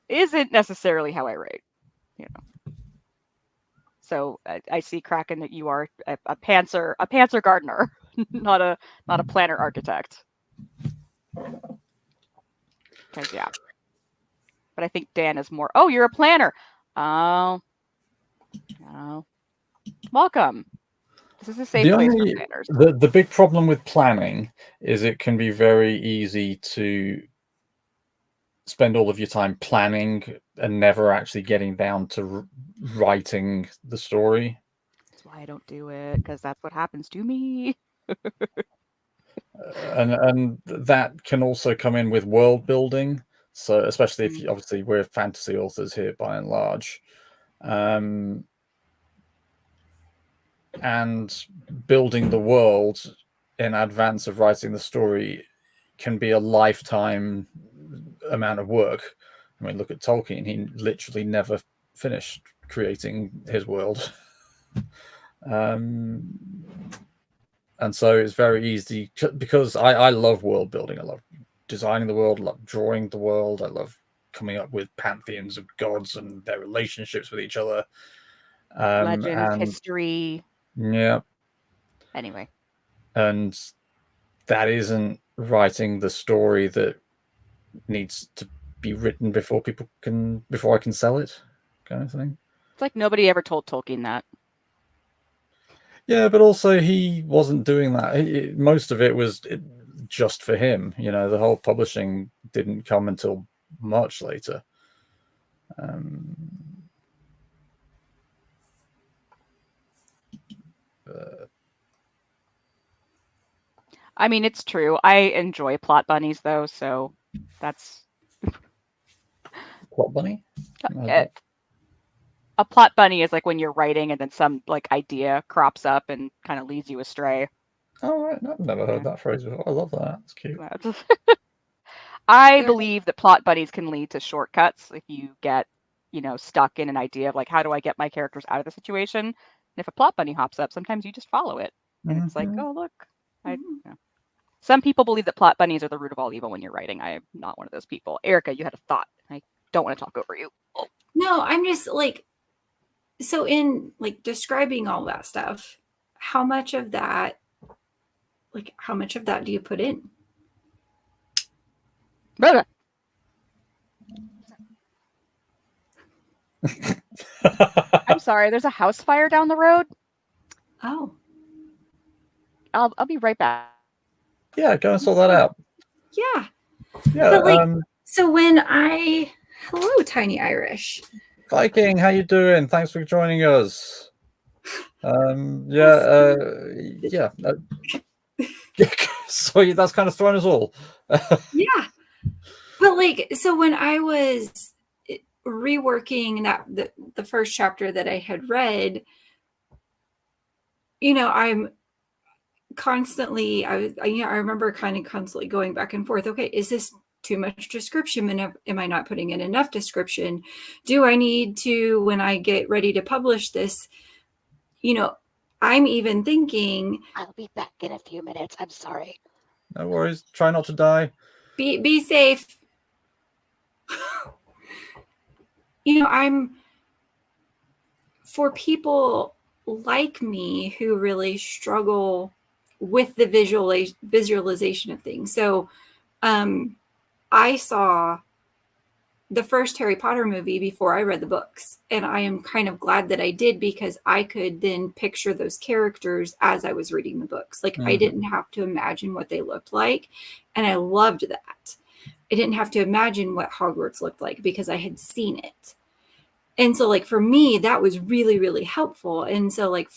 isn't necessarily how I write, So I see, Kraken, that you are a pantser gardener, not a planner architect. Because yeah, but I think Dan is more. Oh, you're a planner. Oh, welcome. This is a safe place for planners. The big problem with planning is it can be very easy to spend all of your time planning and never actually getting down to writing the story. That's why I don't do it, because that's what happens to me. And that can also come in with world building. So especially if obviously we're fantasy authors here by and large, and building the world in advance of writing the story can be a lifetime amount of work. I mean, look at Tolkien. He literally never finished creating his world. And so it's very easy, because I love world building. I love designing the world, I love drawing the world. I love coming up with pantheons of gods and their relationships with each other. Legends, history. Yeah. Anyway. And that isn't writing the story that needs to be written before I can sell it, kind of thing. It's like nobody ever told Tolkien that. Yeah, but also he wasn't doing that. Most of it was just for him. The whole publishing didn't come until much later. I mean, it's true. I enjoy plot bunnies, though, so that's... Plot bunny? A plot bunny is like when you're writing and then some like idea crops up and kind of leads you astray. Oh, right. I've never heard that phrase before. I love that. It's cute. I believe that plot bunnies can lead to shortcuts if you get, stuck in an idea of like, how do I get my characters out of the situation? And if a plot bunny hops up, sometimes you just follow it. And it's like, Mhm. oh, look. Some people believe that plot bunnies are the root of all evil when you're writing. I am not one of those people. Erica, you had a thought. I don't want to talk over you. Oh. No, I'm just like, so in like describing all that stuff, how much of that do you put in? I'm sorry, there's a house fire down the road. Oh, I'll be right back. Yeah, go and sort that out. yeah. Yeah, But like, so when hello, Tiny Irish. Viking, how you doing? Thanks for joining us. So that's kind of thrown us all. Yeah. But like, so when I was reworking the first chapter that I had read, I'm constantly, I remember kind of constantly going back and forth. Okay, is this too much description? And am I not putting in enough description? Do I need to, when I get ready to publish this, I'm even thinking, I'll be back in a few minutes. I'm sorry. No worries. Try not to die. Be safe. I'm for people like me who really struggle with the visualization of things. So I saw the first Harry Potter movie before I read the books. And I am kind of glad that I did, because I could then picture those characters as I was reading the books. Like I didn't have to imagine what they looked like. And I loved that. I didn't have to imagine what Hogwarts looked like because I had seen it. And so like for me, that was really, really helpful. And so like,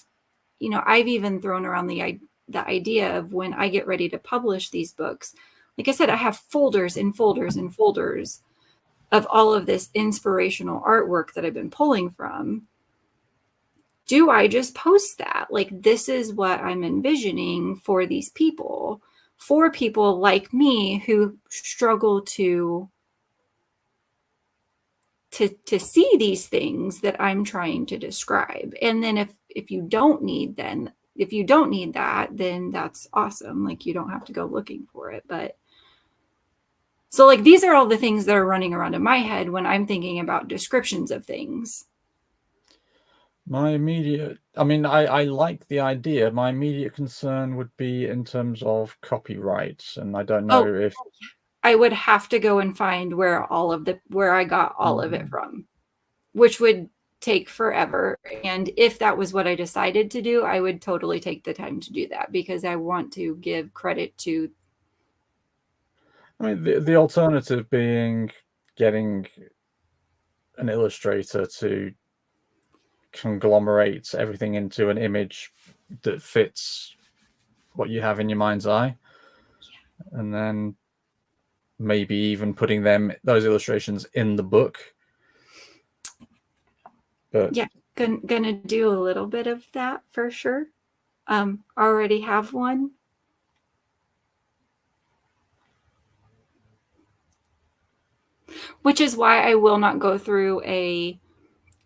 I've even thrown around the idea of when I get ready to publish these books, like I said, I have folders and folders and folders of all of this inspirational artwork that I've been pulling from. Do I just post that? Like, this is what I'm envisioning for these people, for people like me who struggle to see these things that I'm trying to describe. And then if you don't need that, then that's awesome. Like you don't have to go looking for it. But so like these are all the things that are running around in my head when I'm thinking about descriptions of things. My immediate, I like the idea. My immediate concern would be in terms of copyright, and I don't know if I would have to go and find where I got all of it from, which would take forever. And if that was what I decided to do, I would totally take the time to do that, because I want to give credit to. the alternative being getting an illustrator to conglomerate everything into an image that fits what you have in your mind's eye, and then maybe even putting those illustrations in the book. But yeah, gonna do a little bit of that for sure. Already have one. Which is why I will not go through a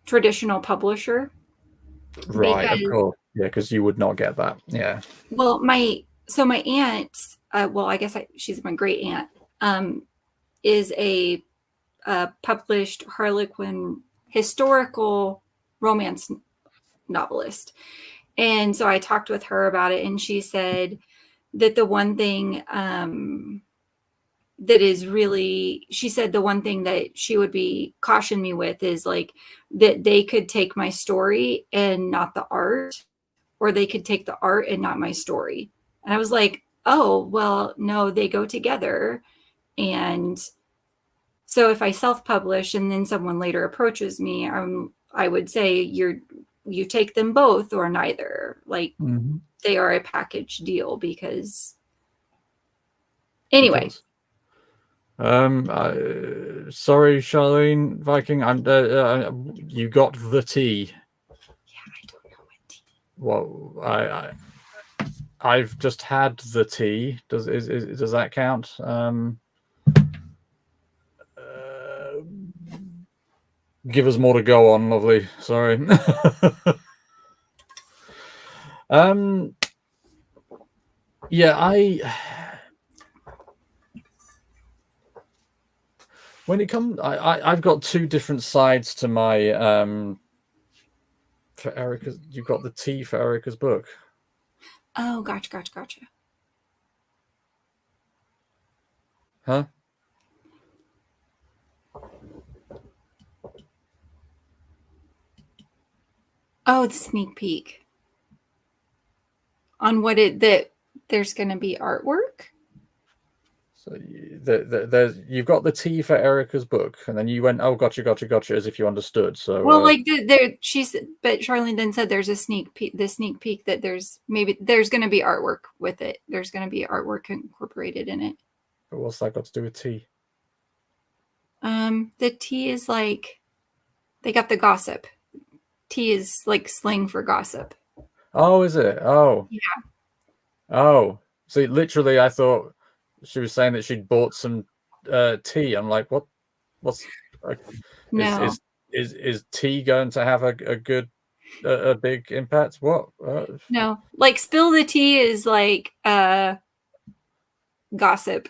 traditional publisher. Right, of course. Yeah, because you would not get that. Yeah. Well, my aunt, I guess she's my great aunt, is a published Harlequin historical romance novelist. And so I talked with her about it, and she said that the one thing she said the one thing that she would be caution me with is like that they could take my story and not the art, or they could take the art and not my story. And I was like, oh, well, no, they go together. And so if I self-publish and then someone later approaches me, I would say you take them both or neither. Like they are a package deal, because anyway. Sorry, Charlene Viking. You got the tea. Yeah, I don't know what tea. Well, I've just had the tea. Does that count? Give us more to go on, lovely. Sorry. Yeah, when it comes, I've got two different sides to my for Erica's. You've got the T for Erica's book. Oh, gotcha. Huh? Oh, the sneak peek on what there's going to be artwork. So you've got the T for Erica's book, and then you went, "Oh, gotcha," as if you understood. So Well, like but Charlene then said there's a sneak peek. The sneak peek that there's going to be artwork with it. There's going to be artwork incorporated in it. But what's that got to do with T? The T is like they got the gossip. T is like slang for gossip. Oh, is it? Oh, yeah. Oh, see, literally, I thought she was saying that she'd bought some tea. I'm like, what? What's no? Is tea going to have a good a big impact? What? No, like spill the tea is like gossip.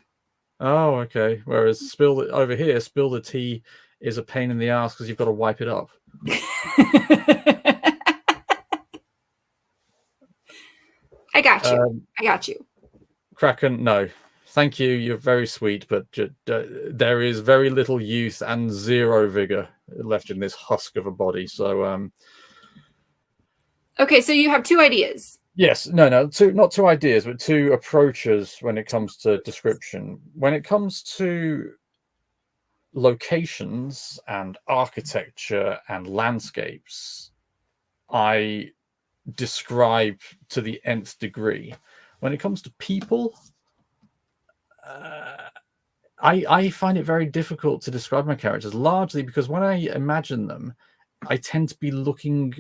Oh, okay. Whereas over here, spill the tea is a pain in the ass because you've got to wipe it up. I got you. Kraken, no. Thank you. You're very sweet, but there is very little youth and zero vigor left in this husk of a body. So, okay, so you have two ideas. Yes, no, not two ideas, but two approaches when it comes to description. When it comes to locations and architecture and landscapes, I describe to the nth degree. When it comes to people, I find it very difficult to describe my characters, largely because when I imagine them, I tend to be looking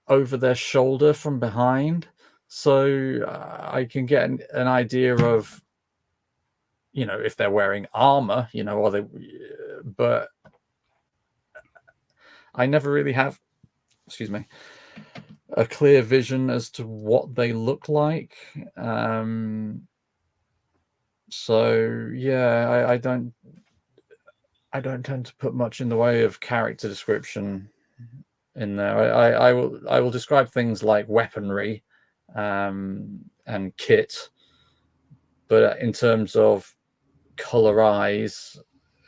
over their shoulder from behind, so I can get an idea of, if they're wearing armor, or they, but I never really have, a clear vision as to what they look like. So yeah, I don't tend to put much in the way of character description in there. I will describe things like weaponry and kit, but in terms of color, eyes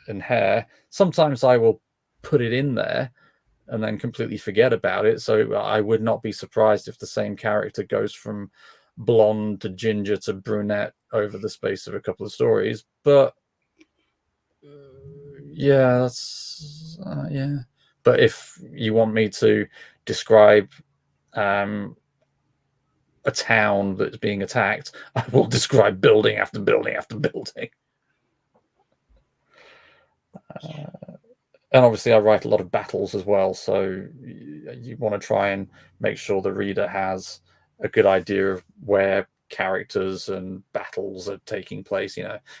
and hair, sometimes I will put it in there and then completely forget about it. So I would not be surprised if the same character goes from blonde to ginger to brunette over the space of a couple of stories. But yeah, that's yeah. But if you want me to describe a town that's being attacked, I will describe building after building after building. And obviously I write a lot of battles as well, so you want to try and make sure the reader has a good idea of where characters and battles are taking place.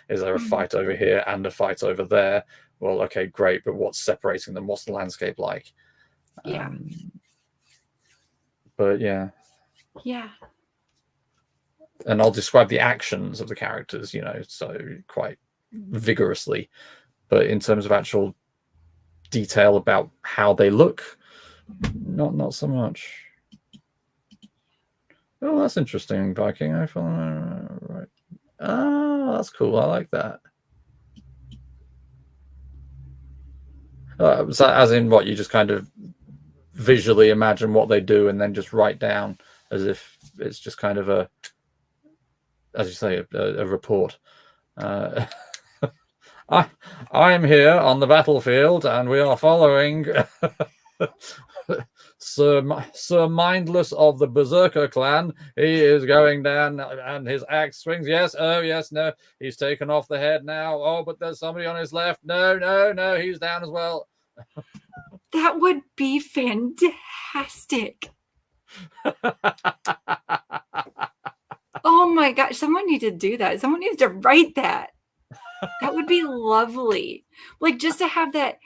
Is there a fight over here and a fight over there? Well, okay, great, but what's separating them? What's the landscape like? Yeah. But yeah. And I'll describe the actions of the characters, so quite vigorously. But in terms of actual detail about how they look, not so much. Oh, that's interesting, Viking. I feel right. Oh, that's cool. I like that. So as in what, you just kind of visually imagine what they do and then just write down as if it's just kind of a, as you say, a report. I am here on the battlefield and we are following Sir Mindless of the Berserker clan. He is going down and his axe swings. Yes. Oh, yes. No. He's taken off the head now. Oh, but there's somebody on his left. No. He's down as well. That would be fantastic. Oh my gosh. Someone needs to do that. Someone needs to write that. That would be lovely. Like just to have that,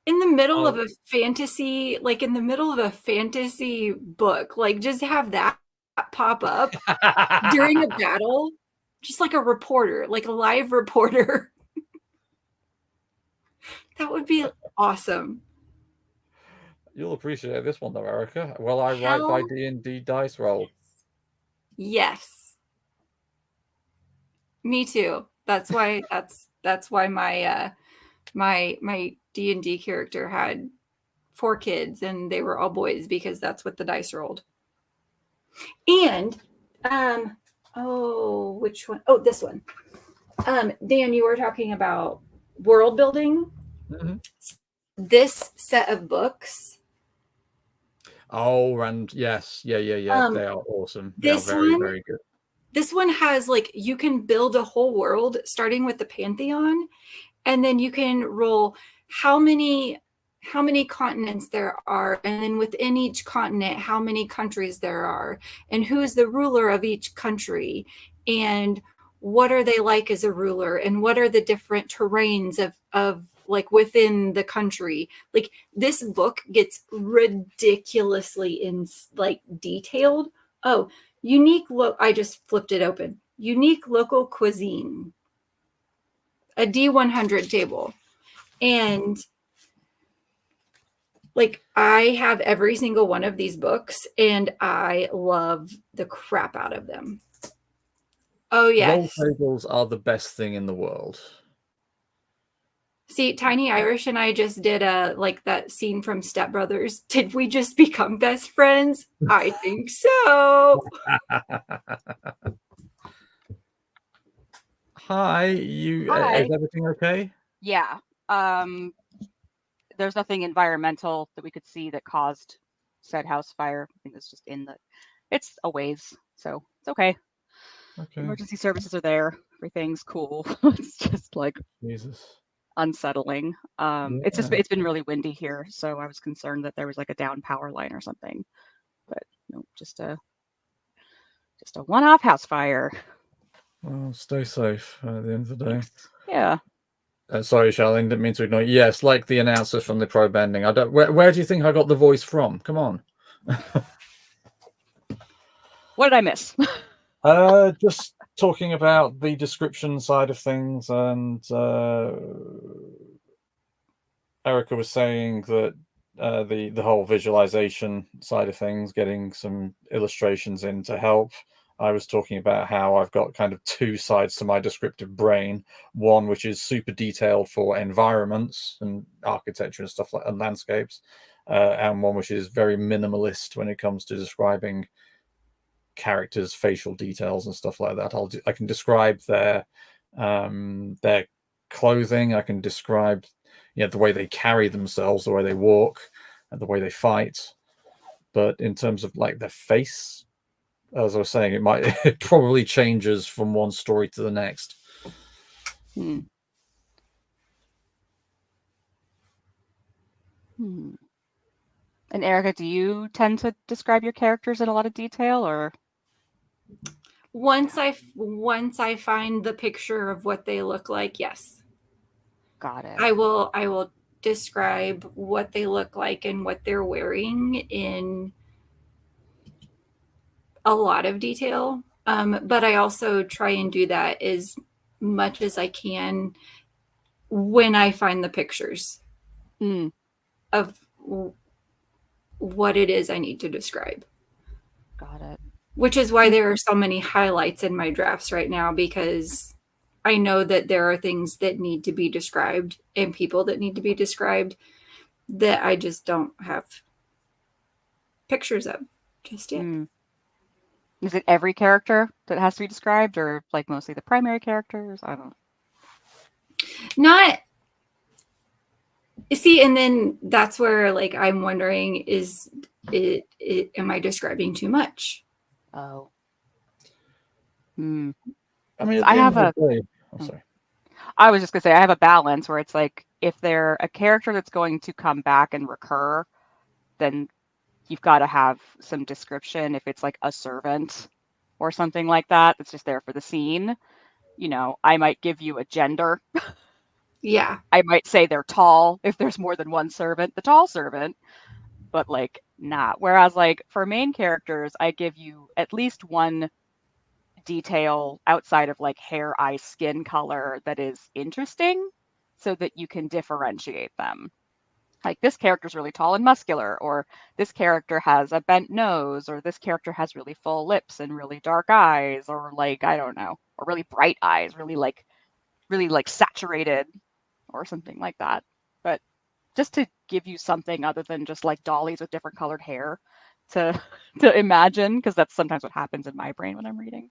in the middle of Oh. a fantasy, like in the middle of a fantasy book, like just have that pop up during a battle, just like a reporter, like a live reporter. That would be awesome. You'll appreciate this one though, Erica. Will I write by Hell D&D dice roll? yes. Me too. That's why my my D&D character had 4 kids and they were all boys because that's what the dice rolled. And which one? Oh, this one. Dan, you were talking about world building. Mm-hmm. This set of books. Oh, and yes, yeah. They are awesome. They are very, very good. This one has like you can build a whole world starting with the Pantheon, and then you can roll how many continents there are, and then within each continent how many countries there are, and who is the ruler of each country, and what are they like as a ruler, and what are the different terrains of like within the country. Like this book gets ridiculously in like detailed. Oh, I just flipped it open. Unique local cuisine. A D100 table. And like I have every single one of these books and I love the crap out of them. Oh yes. Roll tables are the best thing in the world. See, Tiny Irish and I just did like that scene from Step Brothers. Did we just become best friends? I think so. Hi, Hi. is everything okay? Yeah. There's nothing environmental that we could see that caused said house fire. I think it's just it's a ways, so it's okay. Okay. Emergency services are there. Everything's cool. It's just like Jesus. unsettling. It's been really windy here, so I was concerned that there was like a down power line or something. But no, just a one-off house fire. Well, stay safe at the end of the day. Thanks. Yeah. Sorry, Charlene, didn't mean to ignore you. Yes, like the announcer from the Pro Bending. I don't. Where do you think I got the voice from? Come on. What did I miss? Just talking about the description side of things, and Erica was saying that the whole visualization side of things, getting some illustrations in to help. I was talking about how I've got kind of 2 sides to my descriptive brain. One which is super detailed for environments and architecture and stuff like and landscapes, and one which is very minimalist when it comes to describing characters' facial details and stuff like that. I can describe their clothing. I can describe the way they carry themselves, the way they walk, and the way they fight. But in terms of like their face, as I was saying, it probably changes from one story to the next. And Erica, do you tend to describe your characters in a lot of detail, or? Once I find the picture of what they look like, yes. Got it. I will describe what they look like and what they're wearing in a lot of detail. But I also try and do that as much as I can when I find the pictures of what it is I need to describe. Got it. Which is why there are so many highlights in my drafts right now, because I know that there are things that need to be described and people that need to be described that I just don't have pictures of just yet. Is it every character that has to be described, or like mostly the primary characters? I don't know. Not. See, and then that's where like I'm wondering, am I describing too much? Oh. I mean, sorry. I was just gonna say I have a balance where it's like if they're a character that's going to come back and recur, then you've got to have some description. If it's like a servant or something like that, that's just there for the scene, I might give you a gender Yeah. I might say they're tall if there's more than one servant, the tall servant, but like not. Whereas like for main characters, I give you at least one detail outside of like hair, eye, skin color that is interesting so that you can differentiate them. Like this character's really tall and muscular, or this character has a bent nose, or this character has really full lips and really dark eyes, or like, I don't know, or really bright eyes, really like saturated or something like that. But just to give you something other than just like dollies with different colored hair to to imagine, because that's sometimes what happens in my brain when I'm reading.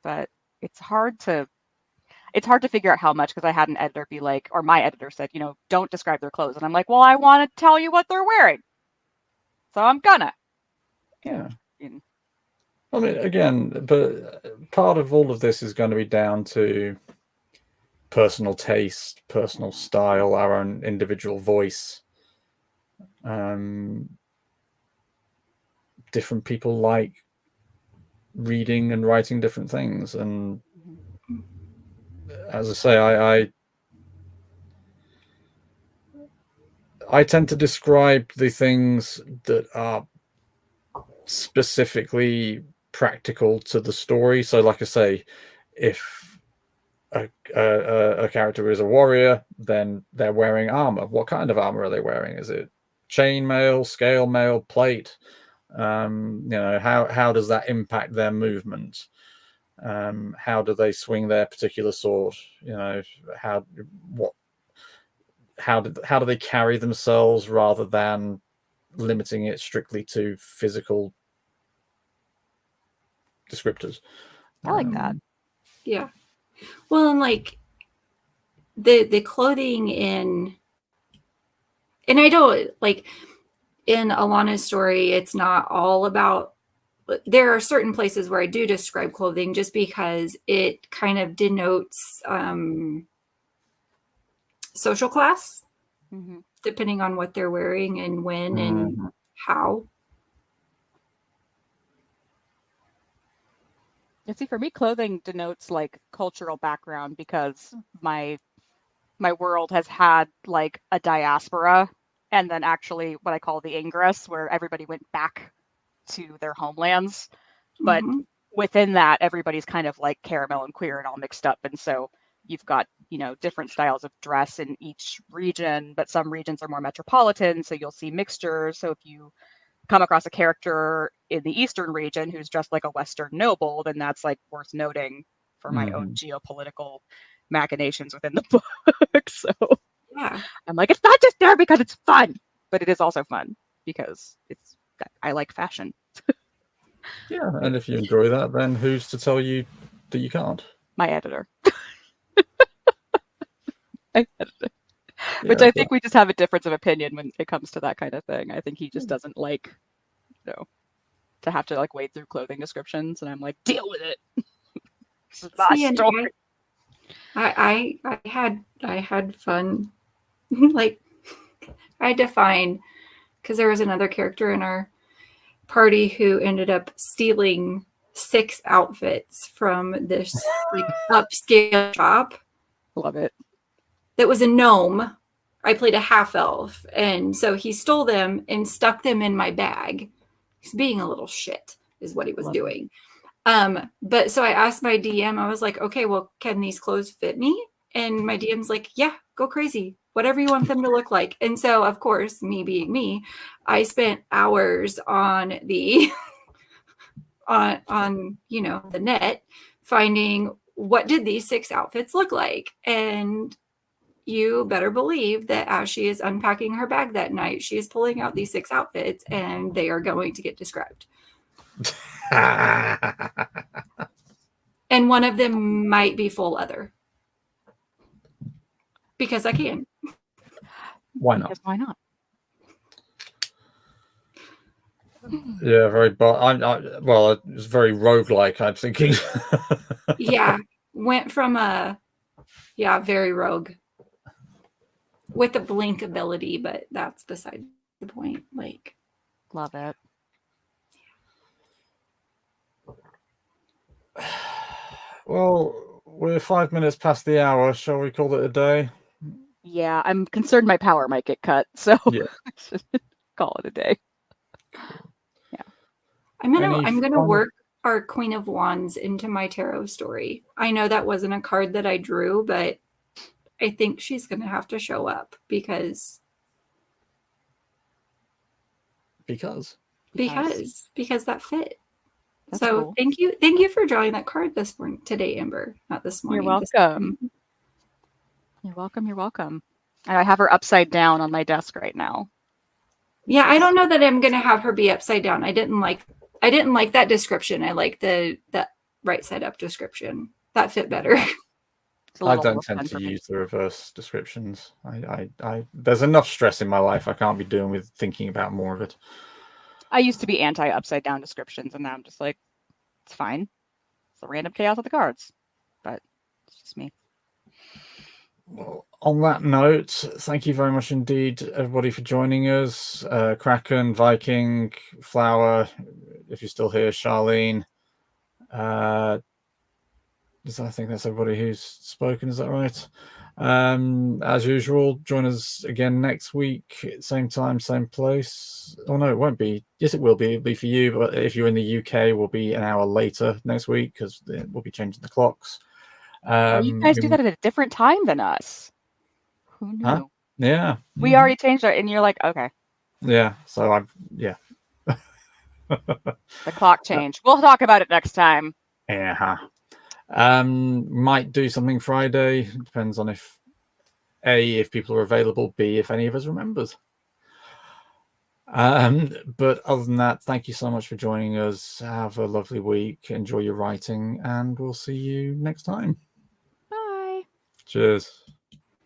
But it's hard to figure out how much, because I had an editor be like, or my editor said, you know, don't describe their clothes. And I'm like, well, I want to tell you what they're wearing. So I'm gonna. Yeah. And I mean, again, but part of all of this is going to be down to personal taste, personal style, our own individual voice. Different people like reading and writing different things, and as I say, I tend to describe the things that are specifically practical to the story. So, like I say, if a character is a warrior, then they're wearing armor. What kind of armor are they wearing? Is it chainmail, scale mail, plate? You know, how does that impact their movement? How do they swing their particular sword? You know, how do they carry themselves rather than limiting it strictly to physical descriptors? I like that. Yeah. Well, and like the clothing and I don't like in Alana's story, it's not all about. There are certain places where I do describe clothing just because it kind of denotes social class, depending on what they're wearing and when and how. Yeah, see, for me, clothing denotes like cultural background, because my world has had like a diaspora, and then actually what I call the ingress, where everybody went back to their homelands. But within that, everybody's kind of like caramel and queer and all mixed up. And so you've got, you know, different styles of dress in each region, but some regions are more metropolitan, so you'll see mixtures. So if you come across a character in the Eastern region who's dressed like a Western noble, then that's like worth noting for my own geopolitical machinations within the book. So Yeah. I'm like, it's not just there because it's fun, but it is also fun because I like fashion. Yeah, and if you enjoy that, then who's to tell you that you can't? My editor. Which I think we just have a difference of opinion when it comes to that kind of thing. I think he just doesn't like, you know, to have to like wade through clothing descriptions, and I'm like, deal with it. This is my story. I had fun. Like I had to find, because there was another character in our party who ended up stealing 6 outfits from this like upscale shop. Love it. That was a gnome. I played a half elf, and so he stole them and stuck them in my bag. He's being a little shit, is what he was doing. But so I asked my DM, I was like, okay, well, can these clothes fit me? And my DM's like, yeah, go crazy, whatever you want them to look like. And so, of course, me being me, I spent hours on the on you know the net finding what did these 6 outfits look like. And you better believe that as she is unpacking her bag that night, she is pulling out these 6 outfits, and they are going to get described. And one of them might be full leather. Because I can. Why not? Because why not? Yeah, very. But well, it was very roguelike, I'm thinking. Yeah, went from very rogue with a blink ability, but that's beside the point. Like, love it. Well, we're 5 minutes past the hour. Shall we call it a day? Yeah, I'm concerned my power might get cut, so Yeah. I should call it a day. I'm gonna final- work our Queen of Wands into my tarot story. I know that wasn't a card that I drew, but I think she's gonna have to show up because Because that fit. That's So cool. thank you for drawing that card this morning today, Amber. Not this morning. You're this welcome. afternoon. You're welcome. You're welcome. And I have her upside down on my desk right now. Yeah, I don't know that I'm gonna have her be upside down. I didn't like that description. I like the right side up description. That fit better. It's a I little don't more tend fun to for me. use the reverse descriptions. I there's enough stress in my life. I can't be doing with thinking about more of it. I used to be anti upside down descriptions, and now I'm just like, it's fine. It's the random chaos of the cards, but it's just me. Well, on that note, thank you very much indeed, everybody, for joining us. Kraken, Viking, Flower, if you're still here, Charlene. I think that's everybody who's spoken. Is that right? As usual, join us again next week, same time, same place. Oh no, it won't be. Yes, it will be. It'll be for you, but if you're in the UK, we'll be an hour later next week because we'll be changing the clocks. You guys do that at a different time than us. Who knew? Huh? Yeah. We already changed it, and you're like, okay. Yeah. So yeah. The clock changed. We'll talk about it next time. Yeah. Might do something Friday. Depends on if people are available, B, if any of us remembers. But other than that, thank you so much for joining us. Have a lovely week. Enjoy your writing, and we'll see you next time. Bye. Cheers.